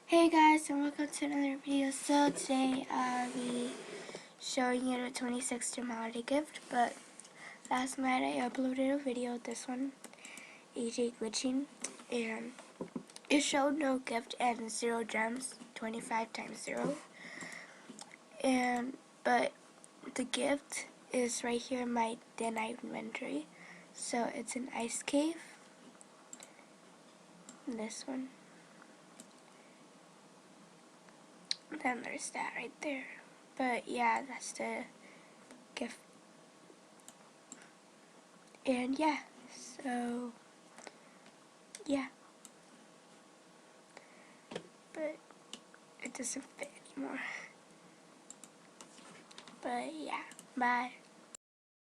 Hey guys, and welcome to another video. So today I'll be showing you the 26th Jamaaliday gift, but last night I uploaded a video, this one, AJ glitching, and it showed no gift and 0 gems, 25 times 0, but the gift is right here in my denied inventory. So it's an ice cave, this one. Then there's that right there. But yeah, that's the gift. And yeah, so yeah. But it doesn't fit anymore. But yeah, bye.